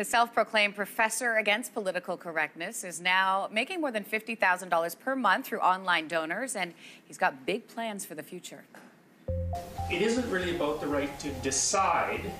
The self-proclaimed professor against political correctness is now making more than $50,000 per month through online donors, and he's got big plans for the future. It isn't really about the right to decide.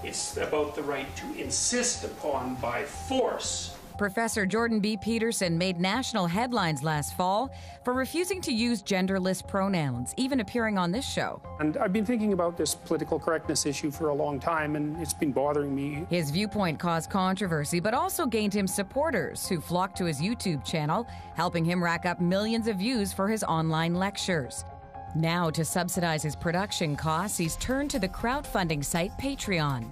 It's about the right to insist upon by force. Professor Jordan B. Peterson made national headlines last fall for refusing to use genderless pronouns, even appearing on this show. And I've been thinking about this political correctness issue for a long time, and it's been bothering me. His viewpoint caused controversy, but also gained him supporters who flocked to his YouTube channel, helping him rack up millions of views for his online lectures. Now, to subsidize his production costs, he's turned to the crowdfunding site Patreon.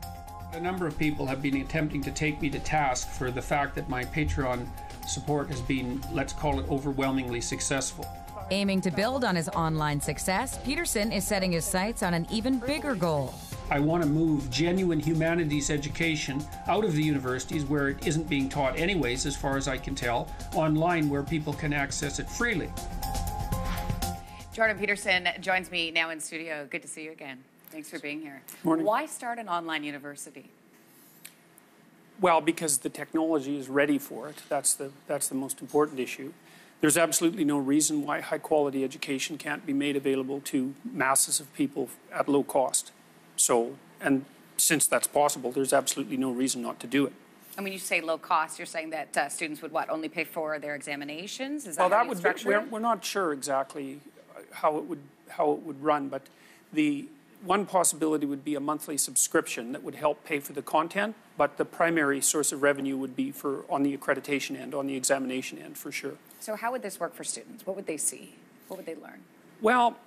A number of people have been attempting to take me to task for the fact that my Patreon support has been, let's call it, overwhelmingly successful. Aiming to build on his online success, Peterson is setting his sights on an even bigger goal. I want to move genuine humanities education out of the universities where it isn't being taught anyways, as far as I can tell, online where people can access it freely. Jordan Peterson joins me now in studio. Good to see you again. Thanks for being here. Morning. Why start an online university? Well, because the technology is ready for it. That's the most important issue. There's absolutely no reason why high-quality education can't be made available to masses of people at low cost. So, and since that's possible, there's absolutely no reason not to do it. And when you say low cost, you're saying that students would what, only pay for their examinations? Is that well, how that you would structure be, it? we're not sure exactly how it would run, but the one possibility would be a monthly subscription that would help pay for the content, but the primary source of revenue would be on the accreditation end, on the examination end, for sure. So how would this work for students? What would they see? What would they learn? Well,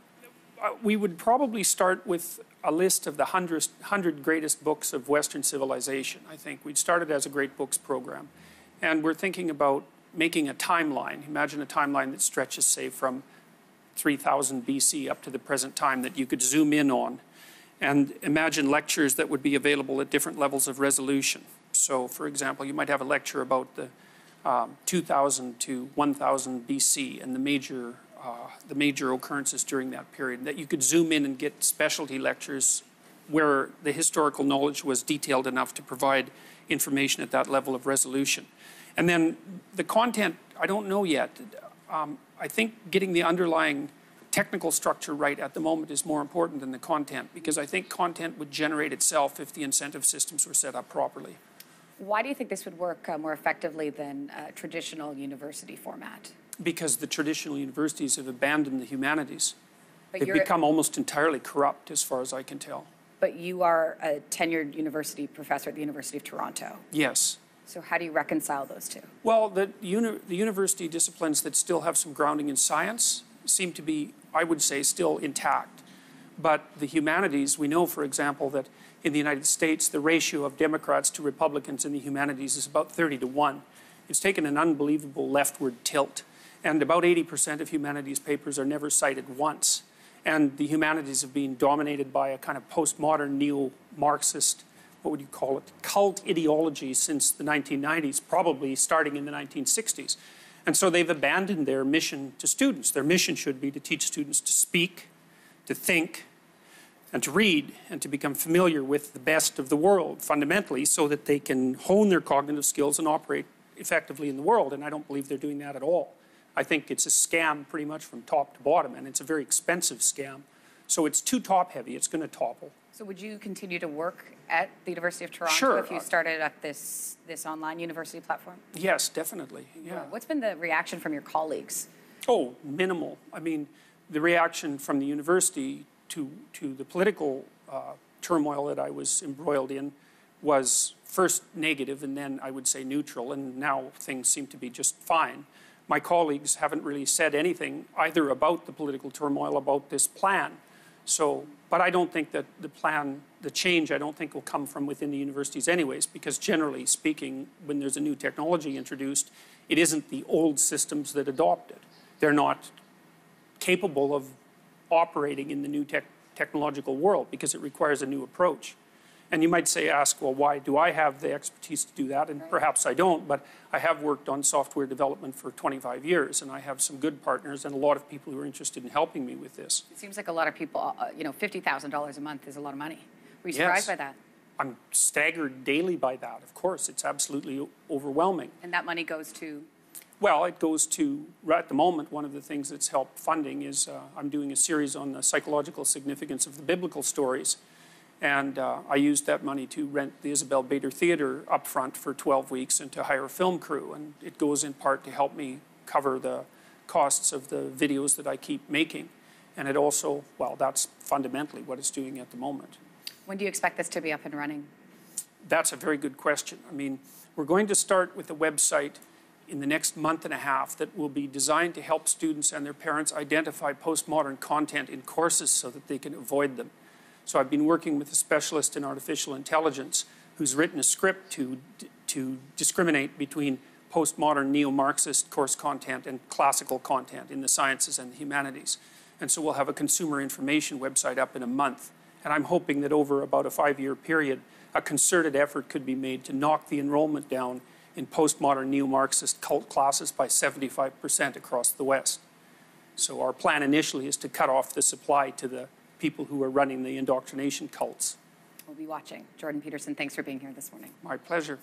we would probably start with a list of the 100 greatest books of Western civilization, I think. We'd start it as a great books program. And we're thinking about making a timeline. Imagine a timeline that stretches, say, from 3000 BC up to the present time that you could zoom in on. And imagine lectures that would be available at different levels of resolution. So, for example, you might have a lecture about the 2000 to 1000 BC and the major occurrences during that period, that you could zoom in and get specialty lectures where the historical knowledge was detailed enough to provide information at that level of resolution. And then the content, I don't know yet. I think getting the underlying technical structure right at the moment is more important than the content, because I think content would generate itself if the incentive systems were set up properly. Why do you think this would work more effectively than a traditional university format? Because the traditional universities have abandoned the humanities. But They've become almost entirely corrupt, as far as I can tell. But you are a tenured university professor at the University of Toronto. Yes. So how do you reconcile those two? Well, the university disciplines that still have some grounding in science seem to be, I would say, still intact. But the humanities, we know, for example, that in the United States, the ratio of Democrats to Republicans in the humanities is about 30 to 1. It's taken an unbelievable leftward tilt. And about 80% of humanities papers are never cited once. And the humanities have been dominated by a kind of postmodern neo-Marxist, what would you call it, cult ideology since the 1990s, probably starting in the 1960s. And so they've abandoned their mission to students. Their mission should be to teach students to speak, to think, and to read, and to become familiar with the best of the world, fundamentally, so that they can hone their cognitive skills and operate effectively in the world. And I don't believe they're doing that at all. I think it's a scam pretty much from top to bottom, and it's a very expensive scam. So it's too top-heavy. It's going to topple. So would you continue to work at the University of Toronto Sure. if you started up this online university platform? Yes, definitely. Yeah. What's been the reaction from your colleagues? Oh, minimal. I mean, the reaction from the university to the political turmoil that I was embroiled in was first negative, and then I would say neutral, and now things seem to be just fine. My colleagues haven't really said anything either about the political turmoil, about this plan. So, but I don't think that the change, I don't think will come from within the universities anyways, because generally speaking, when there's a new technology introduced, it isn't the old systems that adopt it. They're not capable of operating in the new technological world because it requires a new approach. And you might ask, well, why do I have the expertise to do that? And perhaps I don't, but I have worked on software development for 25 years, and I have some good partners and a lot of people who are interested in helping me with this. It seems like a lot of people, $50,000 a month is a lot of money. Were you surprised by that? I'm staggered daily by that. Of course, it's absolutely overwhelming. And that money goes to? Well, it goes to, right at the moment, one of the things that's helped funding is I'm doing a series on the psychological significance of the biblical stories. And I used that money to rent the Isabel Bader Theatre up front for 12 weeks and to hire a film crew. And it goes in part to help me cover the costs of the videos that I keep making. And it also, well, that's fundamentally what it's doing at the moment. When do you expect this to be up and running? That's a very good question. I mean, we're going to start with a website in the next month and a half that will be designed to help students and their parents identify postmodern content in courses so that they can avoid them. So I've been working with a specialist in artificial intelligence who's written a script to discriminate between postmodern neo-Marxist course content and classical content in the sciences and the humanities. And so we'll have a consumer information website up in a month. And I'm hoping that over about a 5-year period, a concerted effort could be made to knock the enrollment down in postmodern neo-Marxist cult classes by 75% across the West. So our plan initially is to cut off the supply to the people who are running the indoctrination cults. We'll be watching. Jordan Peterson, thanks for being here this morning. My pleasure.